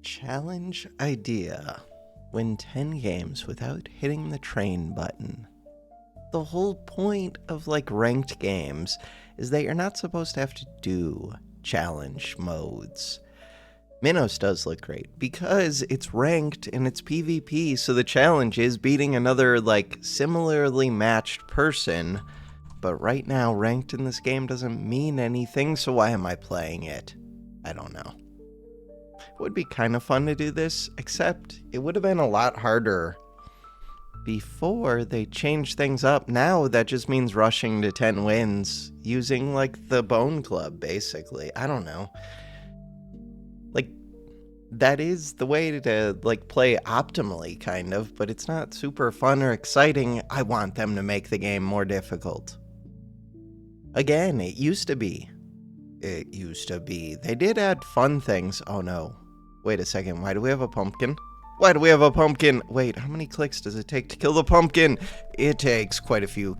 Challenge idea. Win 10 games without hitting the train button. The whole point of ranked games is that you're not supposed to have to do challenge modes. Minos does look great because it's ranked and it's PvP, so the challenge is beating another similarly matched person. But right now, ranked in this game doesn't mean anything, so why am I playing it? I don't know. It would be kind of fun to do this, except it would have been a lot harder before they changed things up. Now that just means rushing to 10 wins using the Bone Club, basically. I don't know. That is the way to play optimally, kind of, but it's not super fun or exciting. I want them to make the game more difficult. Again, it used to be. They did add fun things. Oh no. Wait a second. Why do we have a pumpkin? Wait, how many clicks does it take to kill the pumpkin? It takes quite a few.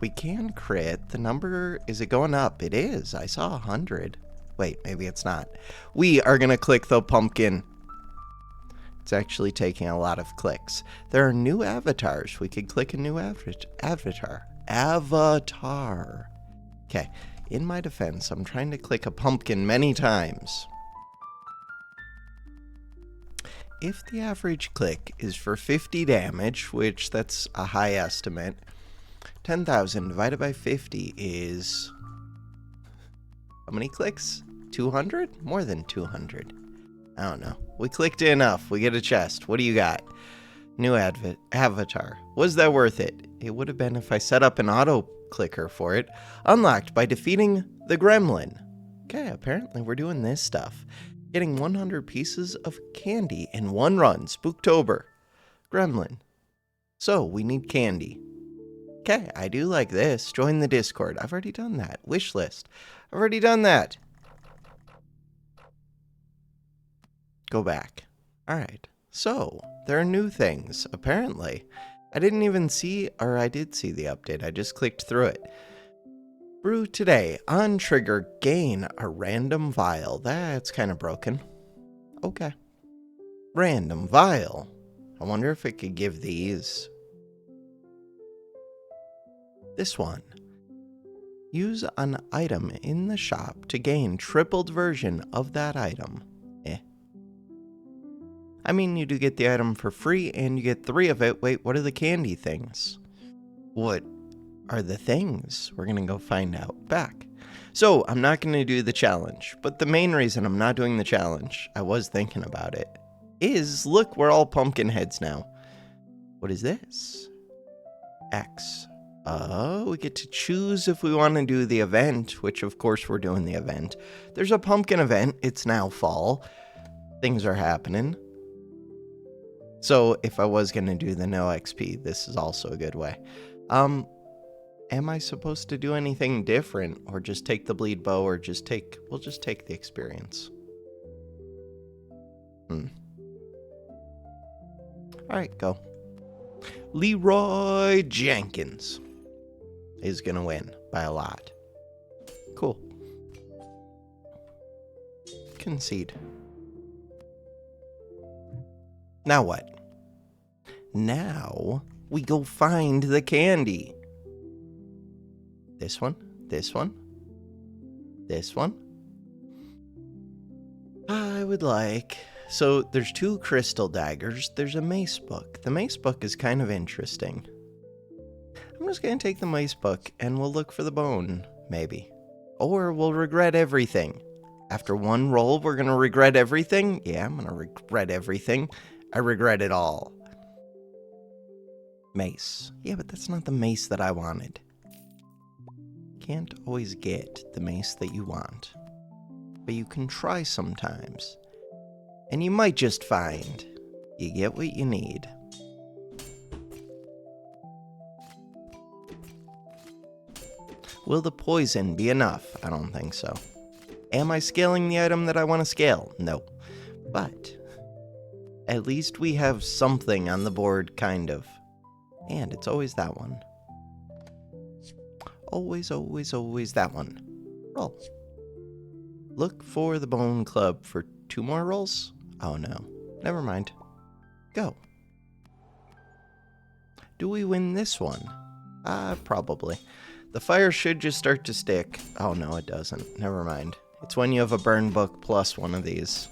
We can crit. The number, is it going up? It is. I saw 100. Wait, maybe it's not. We are going to click the pumpkin. It's actually taking a lot of clicks. There are new avatars. We could click a new avatar. Okay, in my defense, I'm trying to click a pumpkin many times. If the average click is for 50 damage, which that's a high estimate, 10,000 divided by 50 is... how many clicks? 200? More than 200. I don't know. We clicked enough. We get a chest. What do you got? New avatar. Was that worth it? It would have been if I set up an auto clicker for it. Unlocked by defeating the Gremlin. Okay, apparently we're doing this stuff. Getting 100 pieces of candy in one run. Spooktober. Gremlin. So, we need candy. Okay, I do like this. Join the Discord. I've already done that. Wish list. I've already done that. Go back. Alright. So, there are new things, apparently. I didn't even see, or I did see the update. I just clicked through it. Brew today. On trigger, gain a random vial. That's kind of broken. Okay. Random vial. I wonder if it could give these. This one. Use an item in the shop to gain tripled version of that item. I mean, you do get the item for free, and you get 3 of it. Wait, what are the candy things? What are the things? We're going to go find out back. So, I'm not going to do the challenge, but the main reason I'm not doing the challenge, I was thinking about it, is, look, we're all pumpkin heads now. What is this? X. Oh, we get to choose if we want to do the event, which of course we're doing the event. There's a pumpkin event. It's now fall. Things are happening. So if I was going to do the no XP, this is also a good way. Am I supposed to do anything different, or just take the bleed bow, or we'll just take the experience? Alright, go. Leroy Jenkins is going to win by a lot. Cool. Concede. Now what? Now we go find the candy. This one, this one, this one. I would like... So there's 2 crystal daggers. There's a mace book. The mace book is kind of interesting. I'm just going to take the mace book and we'll look for the bone, maybe. Or we'll regret everything. After one roll, we're going to regret everything? Yeah, I'm going to regret everything. I regret it all. Mace. Yeah, but that's not the mace that I wanted. Can't always get the mace that you want. But you can try sometimes. And you might just find you get what you need. Will the poison be enough? I don't think so. Am I scaling the item that I want to scale? No. But at least we have something on the board, kind of. And it's always that one. Always, always, always that one. Roll. Look for the Bone Club for 2 more rolls? Oh no. Never mind. Go. Do we win this one? Probably. The fire should just start to stick. Oh no, it doesn't. Never mind. It's when you have a burn book plus one of these.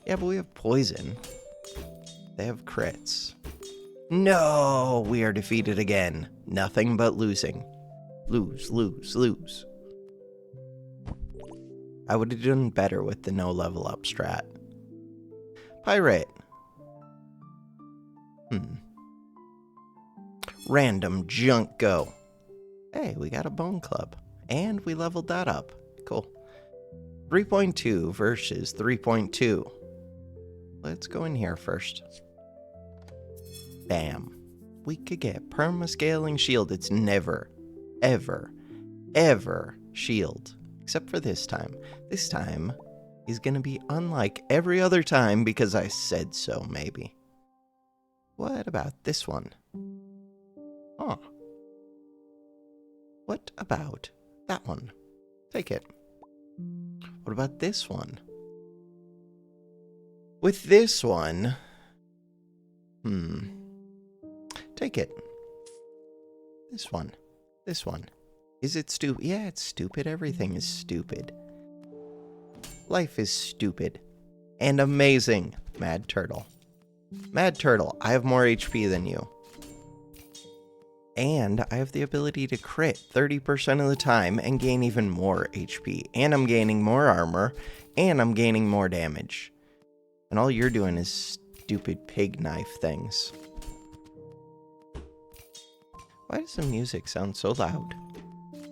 Yeah, but we have poison. They have crits. No! We are defeated again. Nothing but losing. Lose, lose, lose. I would have done better with the no level up strat. Pirate. Random junk go. Hey, we got a bone club. And we leveled that up. Cool. 3.2 versus 3.2. Let's go in here first. Bam. We could get perma-scaling shield. It's never, ever, ever shield. Except for this time. This time is going to be unlike every other time because I said so, maybe. What about this one? Huh. What about that one? Take it. What about this one? With this one... Take it. This one. This one. Is it stupid? Yeah, it's stupid. Everything is stupid. Life is stupid. And amazing. Mad Turtle. Mad Turtle, I have more HP than you. And I have the ability to crit 30% of the time and gain even more HP. And I'm gaining more armor. And I'm gaining more damage. And all you're doing is stupid pig knife things. Why does the music sound so loud?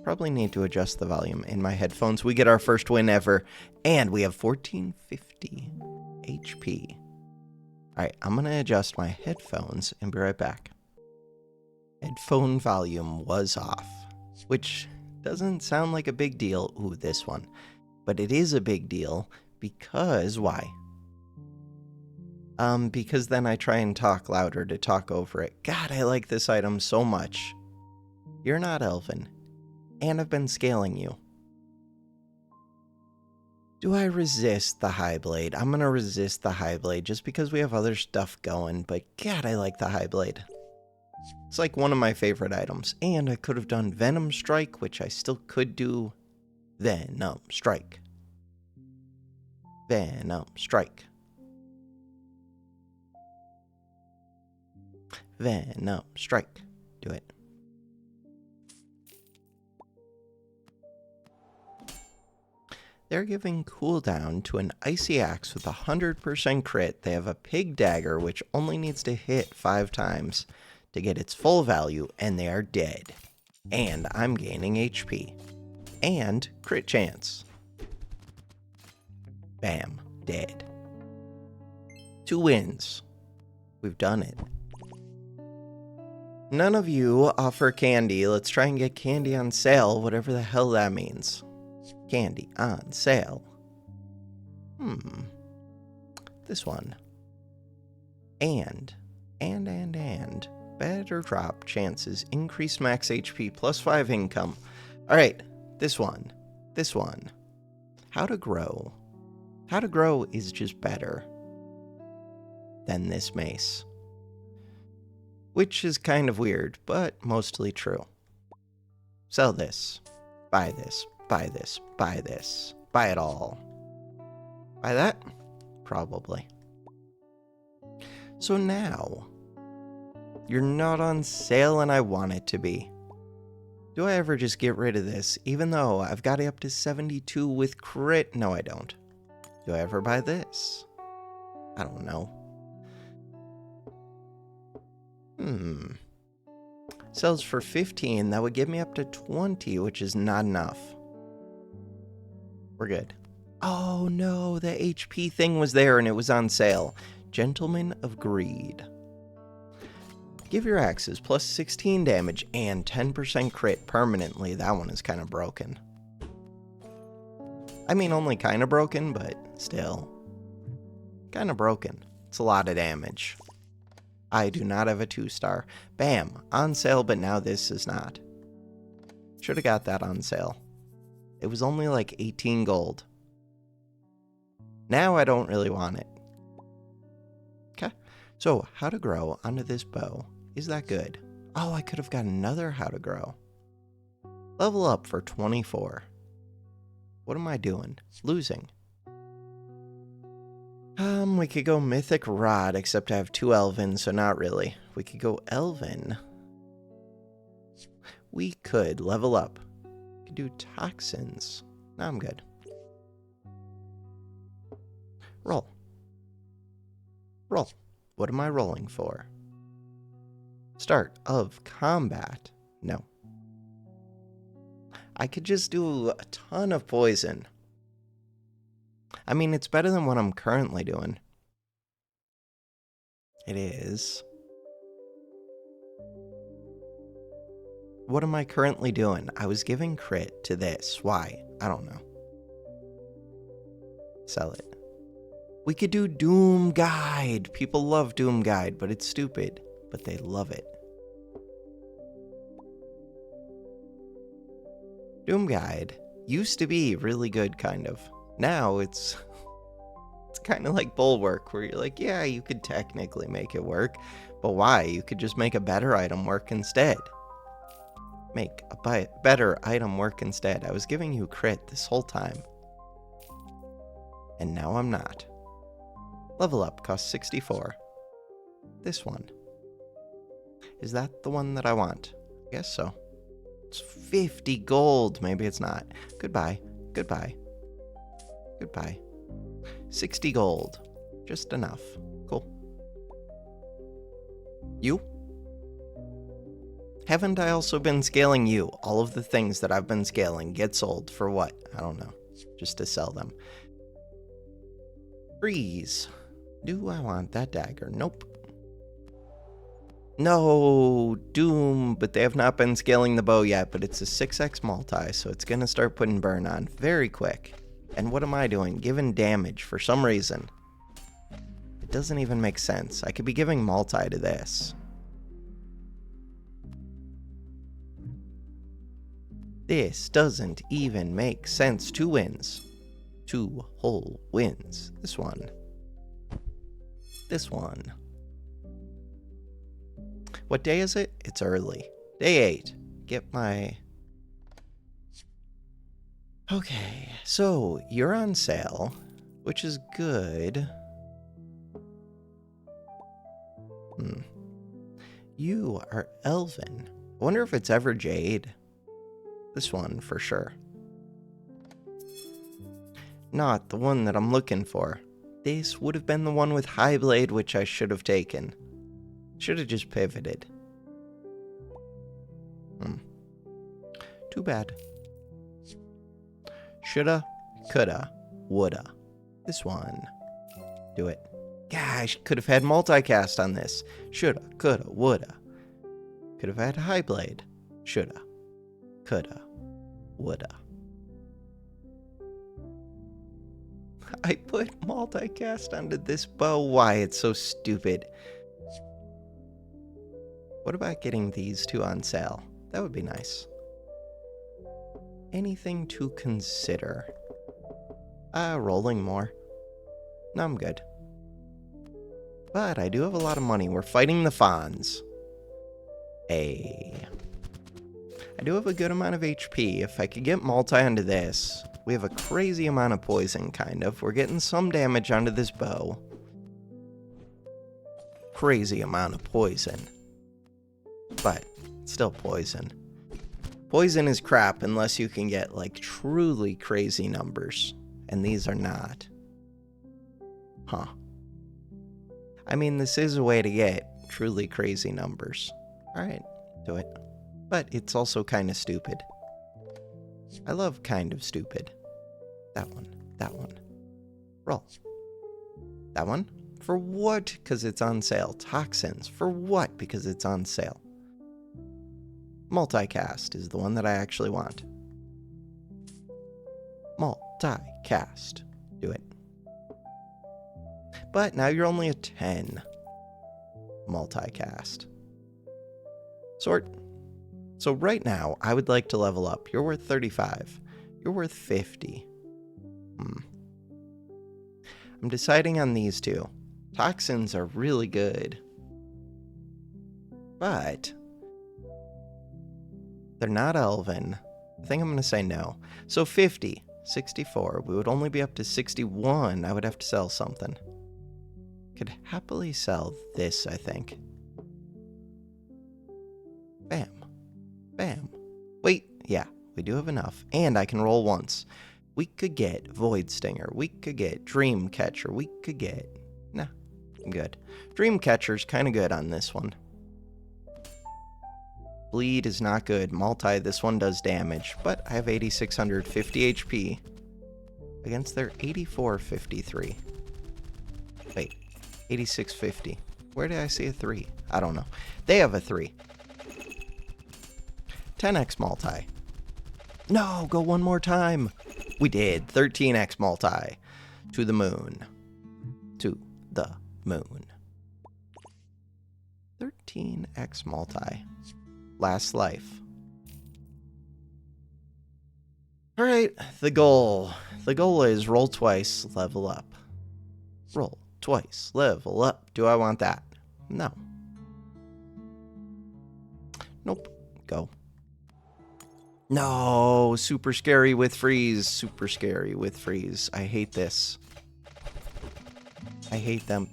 Probably need to adjust the volume in my headphones. We get our first win ever. And we have 1450 HP. Alright, I'm going to adjust my headphones and be right back. Headphone volume was off, which doesn't sound like a big deal. Ooh, this one. But it is a big deal because why? Because then I try and talk louder to talk over it. God, I like this item so much. You're not Elven, and I've been scaling you. Do I resist the High Blade? I'm gonna resist the High Blade just because we have other stuff going, but God, I like the High Blade. It's like one of my favorite items. And I could have done Venom Strike, which I still could do. Venom Strike. Venom Strike. Venom Strike. Do it. They're giving cooldown to an Icy Axe with 100% crit. They have a Pig Dagger, which only needs to hit 5 times to get its full value, and they are dead. And I'm gaining HP. And crit chance. Bam. Dead. 2 wins. We've done it. None of you offer candy. Let's try and get candy on sale, whatever the hell that means. Candy on sale. This one. And. Better drop chances. Increase max HP plus 5 income. Alright, this one. This one. How to grow. How to grow is just better than this mace. Which is kind of weird, but mostly true. Sell this. Buy this. Buy this. Buy this. Buy it all. Buy that? Probably. So now, you're not on sale and I want it to be. Do I ever just get rid of this, even though I've got it up to 72 with crit? No, I don't. Do I ever buy this? I don't know. Sells for 15. That would get me up to 20, which is not enough. We're good. Oh no, the HP thing was there and it was on sale. Gentleman of Greed. Give your axes plus 16 damage and 10% crit permanently. That one is kind of broken. I mean, only kind of broken, but still. Kind of broken. It's a lot of damage. I do not have a 2-star. Bam. On sale, but now this is not. Should have got that on sale. It was only like 18 gold. Now I don't really want it. Okay. So, how to grow onto this bow. Is that good? Oh, I could have got another how to grow. Level up for 24. What am I doing? Losing. We could go Mythic Rod, except I have 2 Elven, so not really. We could go Elven. We could level up. We could do Toxins. No, I'm good. Roll. Roll. What am I rolling for? Start of combat. No. I could just do a ton of poison. I mean, it's better than what I'm currently doing. It is. What am I currently doing? I was giving crit to this. Why? I don't know. Sell it. We could do Doom Guide. People love Doom Guide, but it's stupid. But they love it. Doom Guide used to be really good, kind of. Now it's kind of like Bulwark, where you're like, yeah, you could technically make it work, but why? You could just make a better item work instead. Make a better item work instead. I was giving you crit this whole time. And now I'm not. Level up costs 64. This one. Is that the one that I want? I guess so. It's 50 gold. Maybe it's not. Goodbye. Goodbye. Goodbye. 60 gold. Just enough. Cool. You? Haven't I also been scaling you? All of the things that I've been scaling get sold for what? I don't know. Just to sell them. Freeze. Do I want that dagger? Nope. No, Doom, but they have not been scaling the bow yet, but it's a 6x multi, so it's going to start putting burn on very quick. And what am I doing? Giving damage for some reason. It doesn't even make sense. I could be giving multi to this. This doesn't even make sense. 2 wins. 2 whole wins. This one. This one. What day is it? It's early. Day 8. Get my... Okay, so you're on sale, which is good. You are Elven. I wonder if it's ever Jade. This one, for sure. Not the one that I'm looking for. This would have been the one with High Blade, which I should have taken. Should have just pivoted. Too bad. Shoulda, coulda, woulda. This one. Do it. Gosh, could have had multicast on this. Shoulda, coulda, woulda. Could have had High Blade. Shoulda, coulda, woulda. I put multicast onto this bow. Why? It's so stupid. What about getting these 2 on sale? That would be nice. Anything to consider? Rolling more. No, I'm good. But I do have a lot of money. We're fighting the Fawns. I do have a good amount of HP. If I could get multi onto this, we have a crazy amount of poison, kind of. We're getting some damage onto this bow. Crazy amount of poison. But still poison. Poison is crap unless you can get, like, truly crazy numbers. And these are not. Huh. I mean, this is a way to get truly crazy numbers. Alright, do it. But it's also kind of stupid. I love kind of stupid. That one. That one. Roll. That one? For what? Because it's on sale. Toxins. For what? Because it's on sale. Multicast is the one that I actually want. Multicast. Do it. But now you're only a 10. Multicast. Sort. So right now, I would like to level up. You're worth 35. You're worth 50. I'm deciding on these two. Toxins are really good. But they're not elven. I think I'm going to say no. So 50, 64. We would only be up to 61. I would have to sell something. Could happily sell this, I think. Bam. Bam. Wait, yeah, we do have enough. And I can roll once. We could get Void Stinger. We could get Dream Catcher. We could get... Nah, I'm good. Dream Catcher's kind of good on this one. Bleed is not good. Multi, this one does damage, but I have 8,650 HP against their 8,453. Wait, 8,650. Where did I see a 3? I don't know. They have a 3. 10x multi. No, go one more time. We did. 13x multi. To the moon. To the moon. 13x multi. Last life. Alright, the goal. The goal is roll twice, level up. Roll twice, level up. Do I want that? No. Nope. Go. No, super scary with freeze. Super scary with freeze. I hate this. I hate them.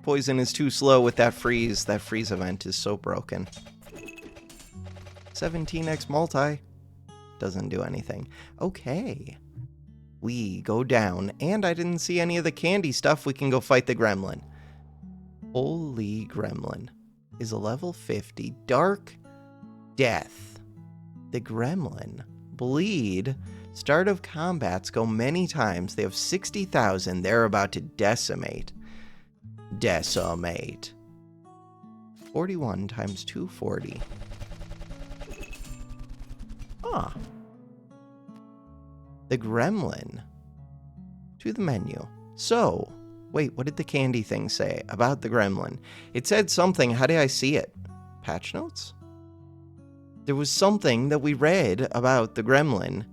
Poison is too slow with that freeze. That freeze event is so broken. 17x multi. Doesn't do anything. Okay. We go down, and I didn't see any of the candy stuff. We can go fight the Gremlin. Holy Gremlin is a level 50. Dark Death. The Gremlin. Bleed. Start of combats go many times. They have 60,000. They're about to decimate. Decimate. 41 times 240. Ah. The Gremlin. To the menu. So, wait, what did the candy thing say about the Gremlin? It said something. How did I see it? Patch notes? There was something that we read about the Gremlin.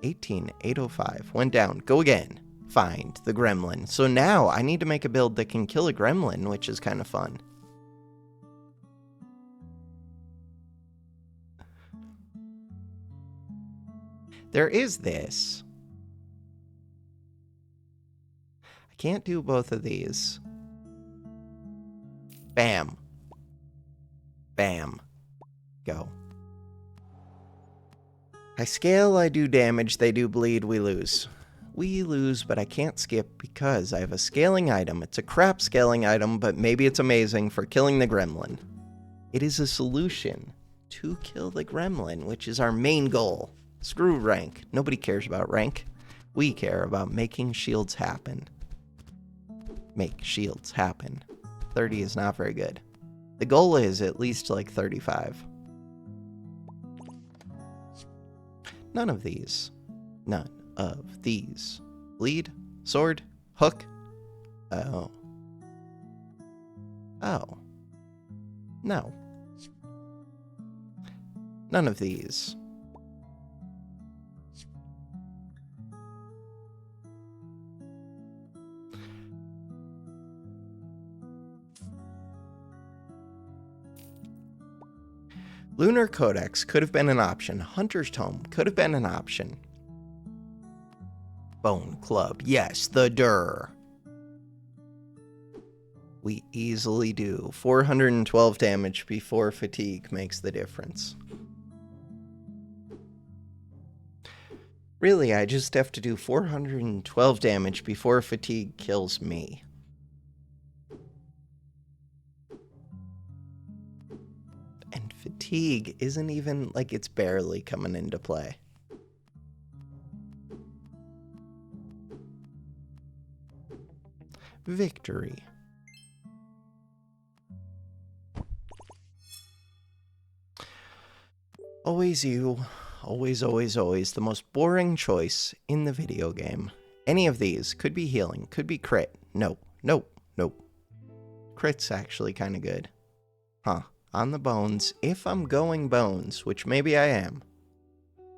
18,805. Went down. Go again. Find the Gremlin. So now I need to make a build that can kill a Gremlin, which is kind of fun. There is this. I can't do both of these. Bam. Bam. Go. I scale, I do damage, they do bleed, we lose. We lose, but I can't skip because I have a scaling item. It's a crap scaling item, but maybe it's amazing for killing the Gremlin. It is a solution to kill the Gremlin, which is our main goal. Screw rank. Nobody cares about rank. We care about making shields happen. Make shields happen. 30 is not very good. The goal is at least like 35. None of these. None of these. Bleed. Sword. Hook. Oh. Oh. No. None of these. Lunar Codex could have been an option. Hunter's Tome could have been an option. Bone Club. Yes, the Dur. We easily do. 412 damage before fatigue makes the difference. Really, I just have to do 412 damage before fatigue kills me. And fatigue isn't even, like, it's barely coming into play. Victory. Always you. Always, always, always. The most boring choice in the video game. Any of these. Could be healing. Could be crit. Nope. Nope. Nope. Crit's actually kind of good. Huh. On the bones. If I'm going bones, which maybe I am.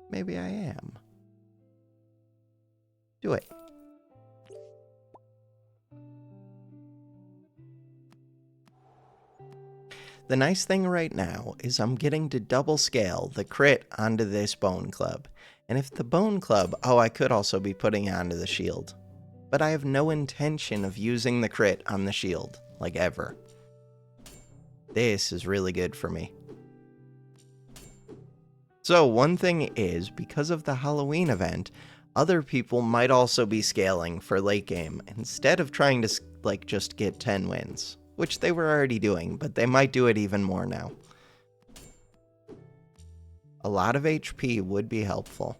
Maybe I am. Do it. The nice thing right now is I'm getting to double scale the crit onto this bone club. And if the bone club, oh, I could also be putting it onto the shield. But I have no intention of using the crit on the shield, like ever. This is really good for me. So one thing is, because of the Halloween event, other people might also be scaling for late game instead of trying to like just get 10 wins, which they were already doing, but they might do it even more now. A lot of HP would be helpful.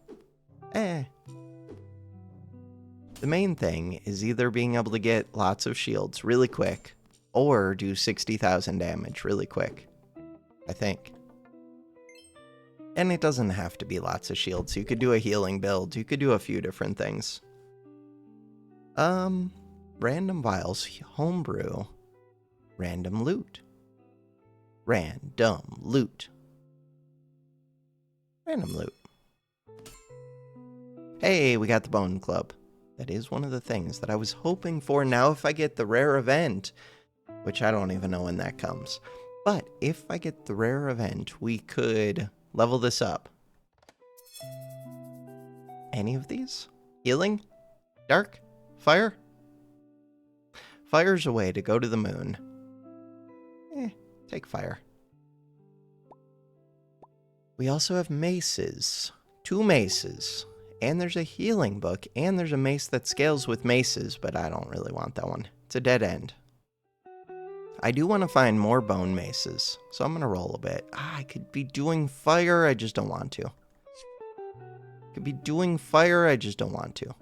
The main thing is either being able to get lots of shields really quick or do 60,000 damage really quick, I think. And it doesn't have to be lots of shields. You could do a healing build. You could do a few different things. Random vials, homebrew, random loot. Random loot. Random loot. Hey, we got the bone club. That is one of the things that I was hoping for. Now if I get the rare event, which I don't even know when that comes. But if I get the rare event, we could level this up. Any of these? Healing? Dark? Fire? Fire's a way to go to the moon. Take fire. We also have maces. 2 maces. And there's a healing book. And there's a mace that scales with maces, but I don't really want that one. It's a dead end. I do want to find more bone maces, so I'm going to roll a bit. I could be doing fire, I just don't want to. Could be doing fire, I just don't want to.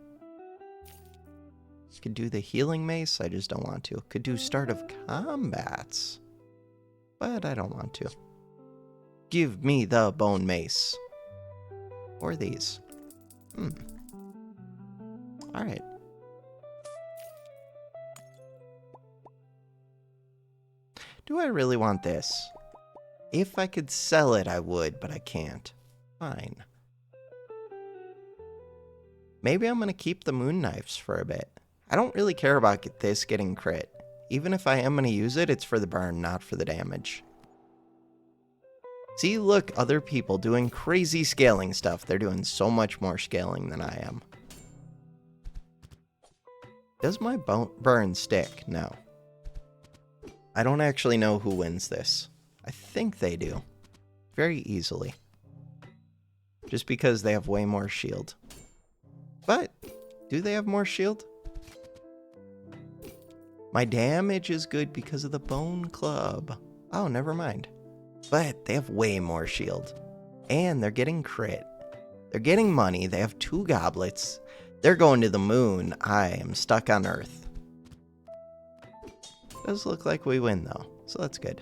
Could do the healing mace, I just don't want to. Could do start of combats, but I don't want to. Give me the bone mace. Or these. Alright. Do I really want this? If I could sell it, I would, but I can't. Fine. Maybe I'm going to keep the moon knives for a bit. I don't really care about this getting crit. Even if I am going to use it, it's for the burn, not for the damage. See, look, other people doing crazy scaling stuff. They're doing so much more scaling than I am. Does my burn stick? No. I don't actually know who wins this. I think they do. Very easily. Just because they have way more shield. But, do they have more shield? My damage is good because of the bone club. Oh, never mind. But they have way more shield. And they're getting crit. They're getting money. They have 2 goblets. They're going to the moon. I am stuck on Earth. Does look like we win, though, so that's good.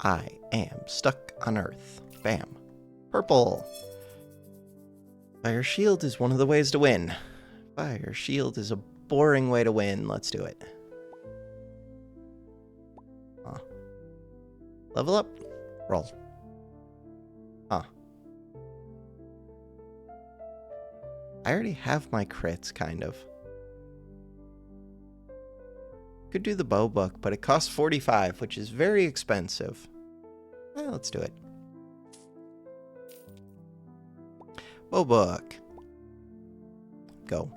I am stuck on Earth. Bam. Purple. Fire shield is one of the ways to win. Fire shield is a boring way to win. Let's do it. Level up. Roll. I already have my crits, kind of. Could do the bow book, but it costs 45, which is very expensive. Well, let's do it. Bow book. Go.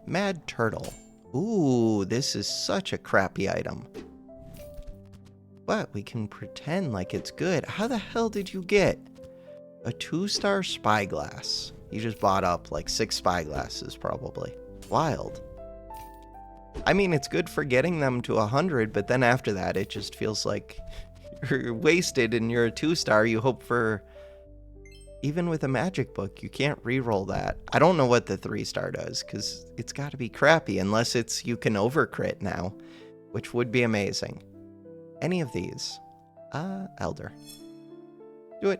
Mad turtle. Ooh, this is such a crappy item. But we can pretend like it's good. How the hell did you get a 2-star spyglass? You just bought up like 6 spyglasses, probably. Wild. I mean, it's good for getting them to 100, but then after that, it just feels like you're wasted and you're a 2-star. You hope for... Even with a magic book, you can't re-roll that. I don't know what the 3-star does, because it's got to be crappy, unless it's you can over-crit now, which would be amazing. Any of these. Elder. Do it.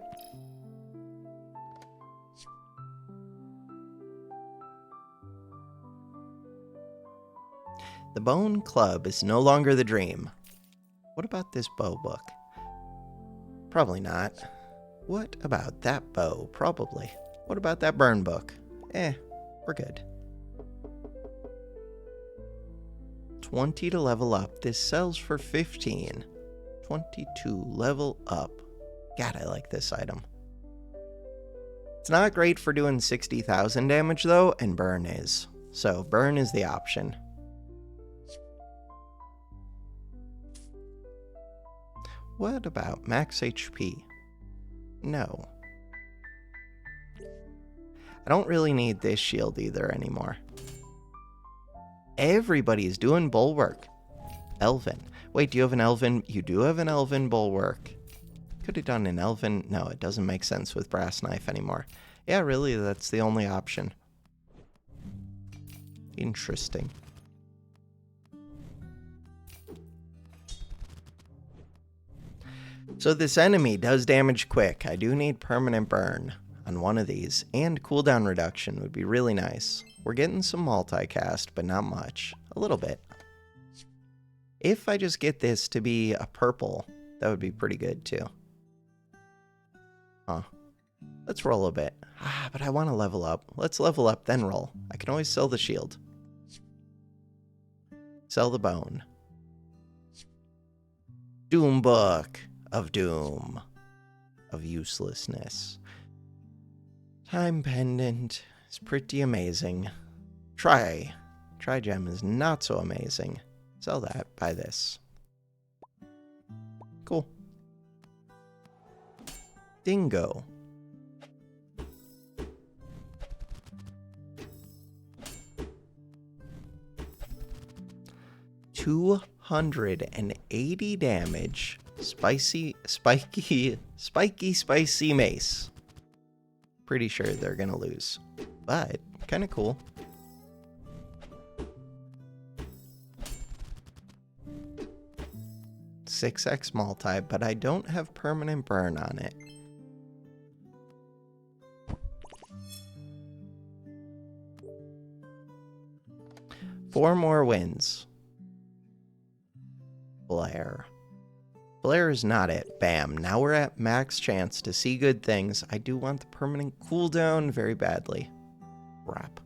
The bone club is no longer the dream. What about this bow book? Probably not. What about that bow? Probably. What about that burn book? We're good. 20 to level up. This sells for 15. 22, level up. God, I like this item. It's not great for doing 60,000 damage though, and burn is. So burn is the option. What about max HP? No. I don't really need this shield either anymore. Everybody's doing bulwark. Elven. Wait, do you have an elven? You do have an elven bulwark. Could have done an elven. No, it doesn't make sense with brass knife anymore. Yeah, really, that's the only option. Interesting. So this enemy does damage quick. I do need permanent burn on one of these, and cooldown reduction would be really nice. We're getting some multicast, but not much. A little bit. If I just get this to be a purple, that would be pretty good too. Huh. Let's roll a bit. But I want to level up. Let's level up, then roll. I can always sell the shield. Sell the bone. Doom Book of Doom. Of uselessness. Time Pendant is pretty amazing. Tri-gem is not so amazing. Sell that. Buy this. Cool. Dingo. $280 damage. Spicy mace. Pretty sure they're gonna lose, but kind of cool. $6x multi, but I don't have permanent burn on it. Four more wins. Blair. Blair is not it. Bam. Now we're at max chance to see good things. I do want the permanent cooldown very badly. Crap.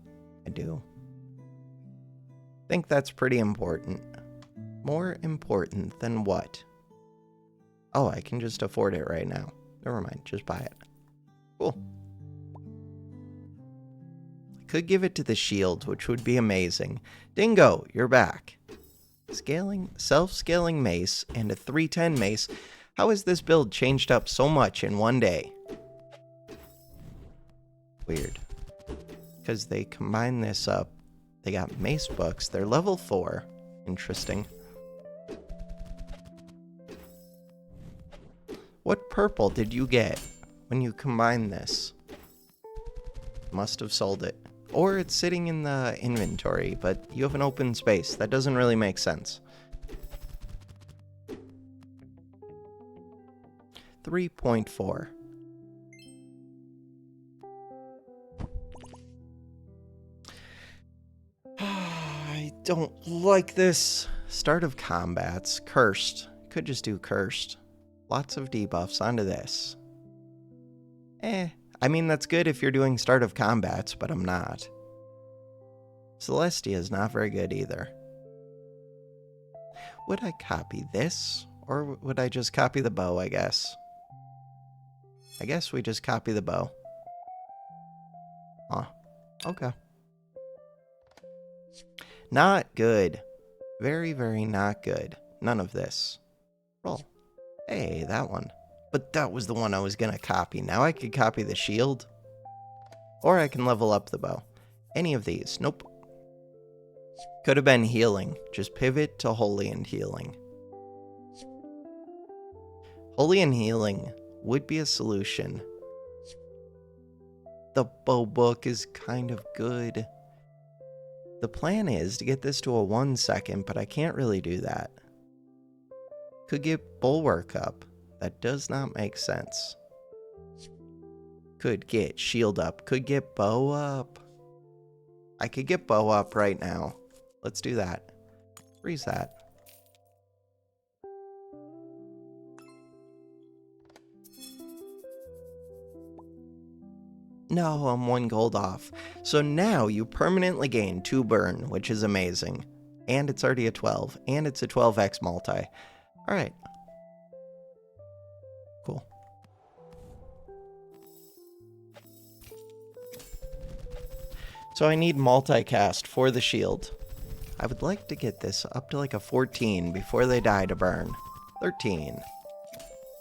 I do. Think that's pretty important. More important than what? Oh, I can just afford it right now. Never mind. Just buy it. Cool. I could give it to the shield, which would be amazing. Dingo, you're back. Self-scaling mace, and a 310 mace. How has this build changed up so much in one day? Weird. Because they combine this up. They got mace books. They're level 4. Interesting. What purple did you get when you combined this? Must have sold it. Or it's sitting in the inventory, but you have an open space. That doesn't really make sense. 3.4. I don't like this. Start of combats. Cursed. Could just do cursed. Lots of debuffs onto this. I mean, that's good if you're doing start of combats, but I'm not. Celestia is not very good either. Would I copy this? Or would I just copy the bow, I guess? I guess we just copy the bow. Huh. Okay. Not good. Very, very not good. None of this. Roll. Hey, that one. But that was the one I was gonna copy. Now I could copy the shield. Or I can level up the bow. Any of these. Nope. Could have been healing. Just pivot to holy and healing. Holy and healing would be a solution. The bow book is kind of good. The plan is to get this to a 1 second, but I can't really do that. Could get bulwark up. That does not make sense. Could get shield up. Could get bow up. I could get bow up right now. Let's do that. Freeze that. No, I'm 1 gold off. So now you permanently gain 2 burn, which is amazing. And it's already a 12. And it's a 12x multi. Alright. Cool. So I need multicast for the shield. I would like to get this up to like a 14 before they die to burn. 13.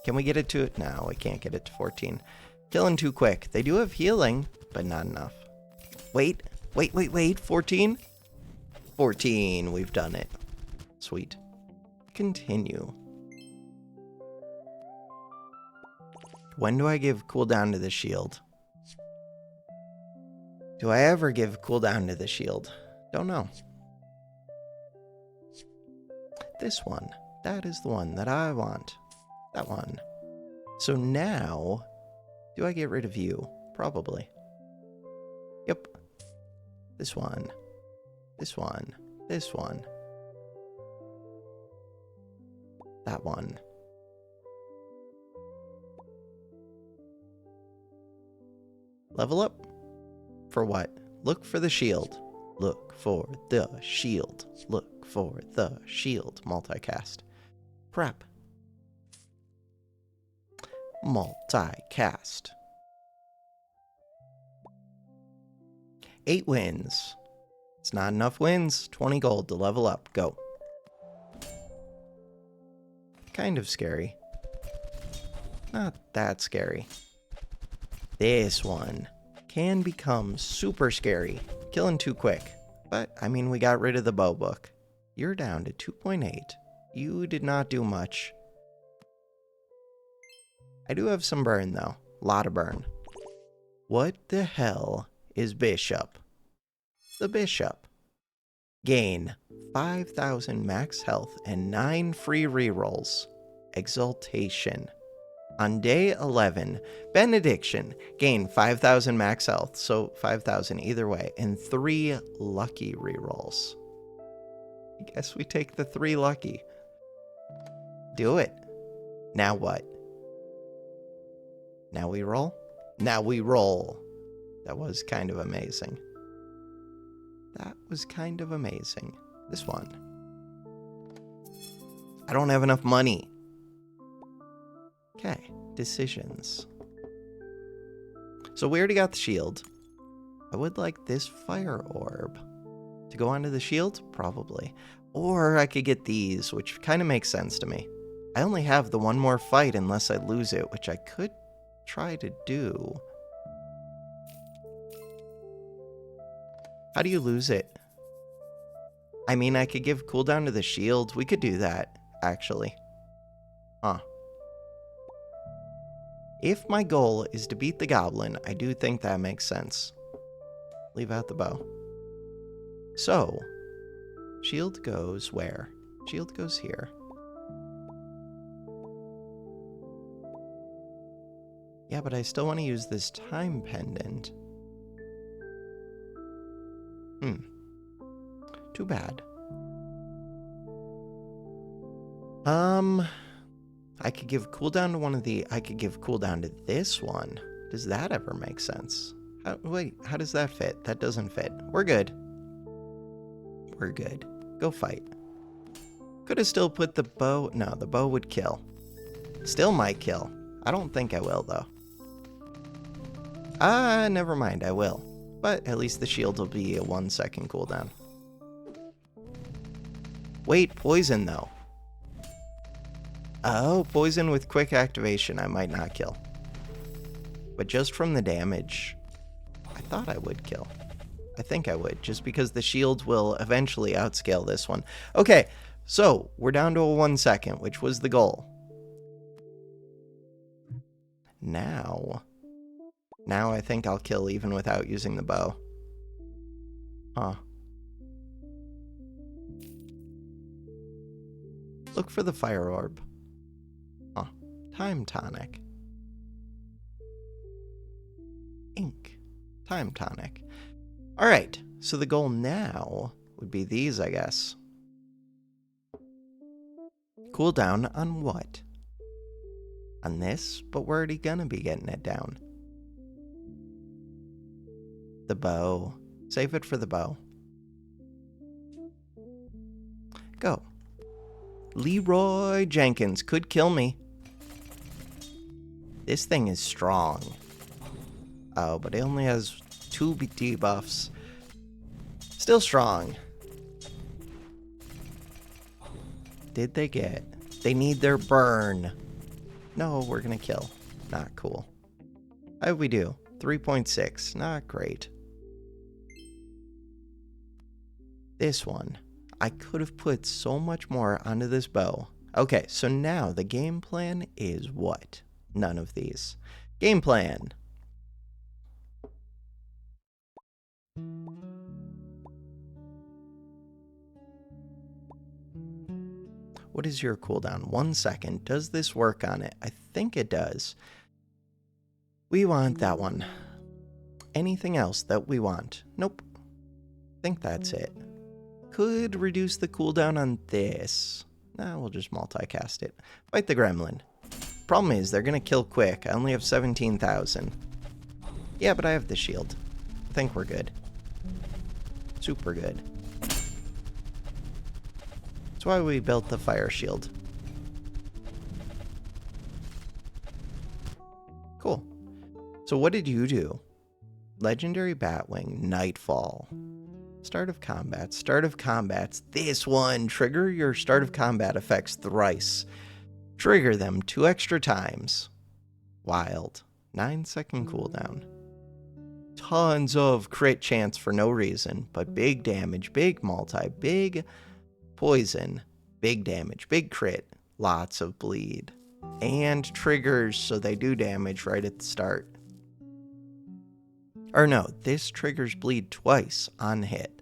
Can we get it to... No, we can't get it to 14. Killing too quick. They do have healing, but not enough. Wait. 14? 14. We've done it. Sweet. Continue. When do I give cooldown to the shield? Do I ever give cooldown to the shield? Don't know. This one. That is the one that I want. That one. So now, do I get rid of you? Probably. Yep. This one. This one. This one. That one. Level up? For what? Look for the shield. Look for the shield. Look for the shield. Multicast. Crap. Multicast. 8 wins. It's not enough wins. 20 gold to level up. Go. Kind of scary. Not that scary. This one can become super scary. Killing too quick. But, I mean, we got rid of the bow book. You're down to 2.8. You did not do much. I do have some burn, though. A lot of burn. What the hell is Bishop? The Bishop. Gain 5,000 max health and 9 free rerolls. Exaltation. On day 11, Benediction. Gain 5,000 max health, so 5,000 either way, and 3 lucky rerolls. I guess we take the 3 lucky. Do it. Now what? Now we roll? Now we roll. That was kind of amazing. That was kind of amazing. This one. I don't have enough money. Okay, decisions. So we already got the shield. I would like this fire orb. To go onto the shield? Probably. Or I could get these, which kind of makes sense to me. I only have the one more fight unless I lose it, which I could try to do. How do you lose it? I mean, I could give cooldown to the shield. We could do that, actually. Huh. If my goal is to beat the goblin, I do think that makes sense. Leave out the bow. So, shield goes where? Shield goes here. Yeah, but I still want to use this time pendant. Too bad. I could give cooldown to one of the... I could give cooldown to this one. Does that ever make sense? Wait, how does that fit? That doesn't fit. We're good. We're good. Go fight. Could have still put the bow... No, the bow would kill. Still might kill. I don't think I will, though. Never mind, I will. But at least the shield will be a 1-second cooldown. Wait, poison, though. Oh, poison with quick activation I might not kill. But just from the damage, I thought I would kill. I think I would, just because the shield will eventually outscale this one. Okay, so we're down to a 1 second, which was the goal. Now I think I'll kill even without using the bow. Huh. Look for the fire orb. Huh. Time tonic. Ink. Time tonic. Alright, so the goal now would be these, I guess. Cooldown on what? On this, but we're already gonna be getting it down. The bow. Save it for the bow. Go. Leroy Jenkins could kill me. This thing is strong. Oh, but it only has 2 debuffs. Still strong. Did they get? They need their burn. No, we're gonna kill. Not cool. How'd we do? 3.6. Not great. This one. I could have put so much more onto this bow. Okay, so now the game plan is what? None of these. Game plan. What is your cooldown? 1 second. Does this work on it? I think it does. We want that one. Anything else that we want? Nope. I think that's it. Could reduce the cooldown on this. Nah, we'll just multicast it. Fight the Gremlin. Problem is, they're gonna kill quick. I only have 17,000. Yeah, but I have the shield. I think we're good. Super good. That's why we built the fire shield. Cool. So what did you do? Legendary Batwing, Nightfall. Start of combat. Start of combats. This one. Trigger your start of combat effects thrice. Trigger them 2 extra times. Wild. 9-second cooldown. Tons of crit chance for no reason, but big damage, big multi, big poison, big damage, big crit, lots of bleed. And triggers so they do damage right at the start. Or no, this triggers bleed twice on hit.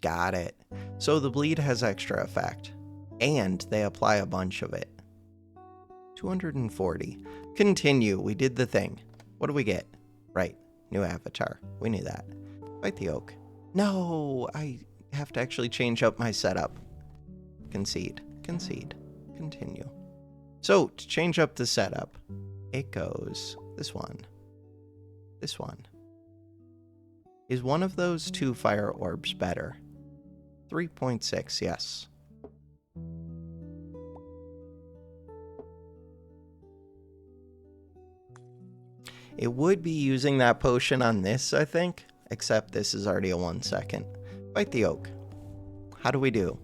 Got it. So the bleed has extra effect. And they apply a bunch of it. 240. Continue. We did the thing. What do we get? Right. New avatar. We knew that. Fight the oak. No, I have to actually change up my setup. Concede. Concede. Continue. So, to change up the setup, it goes this one. This one. Is one of those 2 fire orbs better? 3.6, yes. It would be using that potion on this, I think, except this is already a 1 second. Fight the oak. How do we do?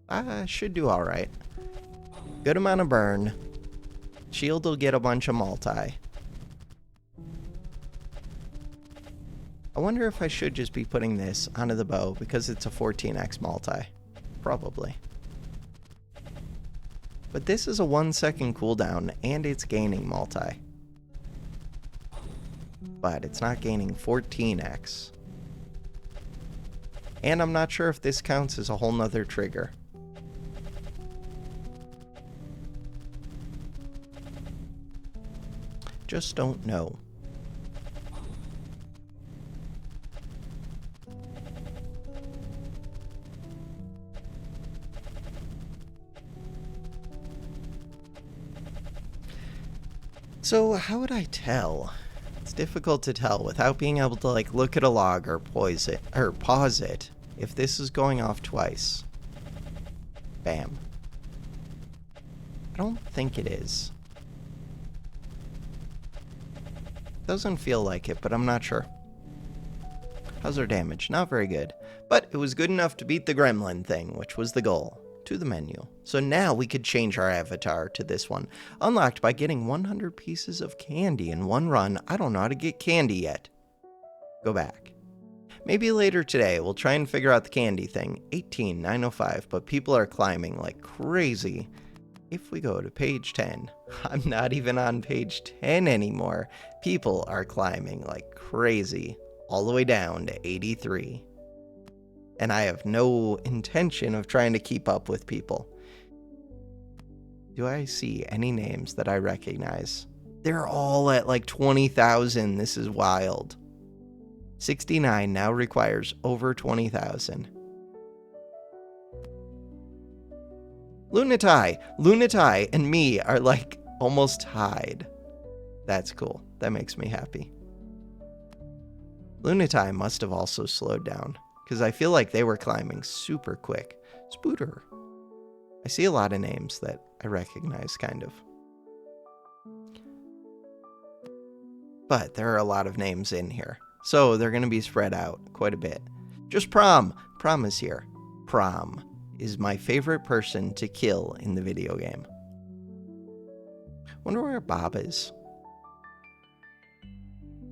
I should do alright. Good amount of burn. Shield will get a bunch of multi. I wonder if I should just be putting this onto the bow because it's a 14x multi. Probably. But this is a 1 second cooldown and it's gaining multi. But it's not gaining 14x. And I'm not sure if this counts as a whole nother trigger. Just don't know. So how would I tell? It's difficult to tell without being able to like look at a log or pause it if this is going off twice. Bam. I don't think it is. Doesn't feel like it, but I'm not sure. How's our damage? Not very good. But it was good enough to beat the Gremlin thing, which was the goal. To the menu. So now we could change our avatar to this one. Unlocked by getting 100 pieces of candy in one run. I don't know how to get candy yet. Go back. Maybe later today we'll try and figure out the candy thing. 18,905, but people are climbing like crazy. If we go to page 10, I'm not even on page 10 anymore. People are climbing like crazy all the way down to 83. And I have no intention of trying to keep up with people. Do I see any names that I recognize? They're all at like 20,000. This is wild. 69 now requires over 20,000. Lunatai and me are like almost tied. That's cool. That makes me happy. Lunatai must have also slowed down. because I feel like they were climbing super quick. Spooter. I see a lot of names that I recognize, kind of. But there are a lot of names in here, so they're going to be spread out quite a bit. Just Prom. Prom is here. Prom is my favorite person to kill in the video game. Wonder where Bob is.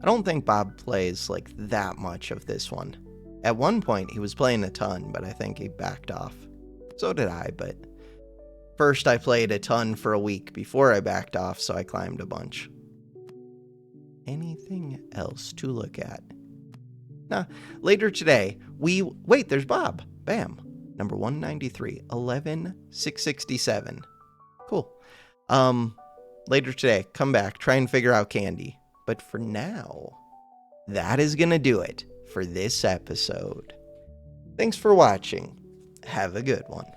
I don't think Bob plays like that much of this one. At one point, he was playing a ton, but I think he backed off. So did I, but first I played a ton for a week before I backed off, so I climbed a bunch. Anything else to look at? Nah, later today, wait, there's Bob. Bam. Number 193, 11,667. Cool. Later today, come back, try and figure out candy. But for now, that is going to do it for this episode. Thanks for watching. Have a good one.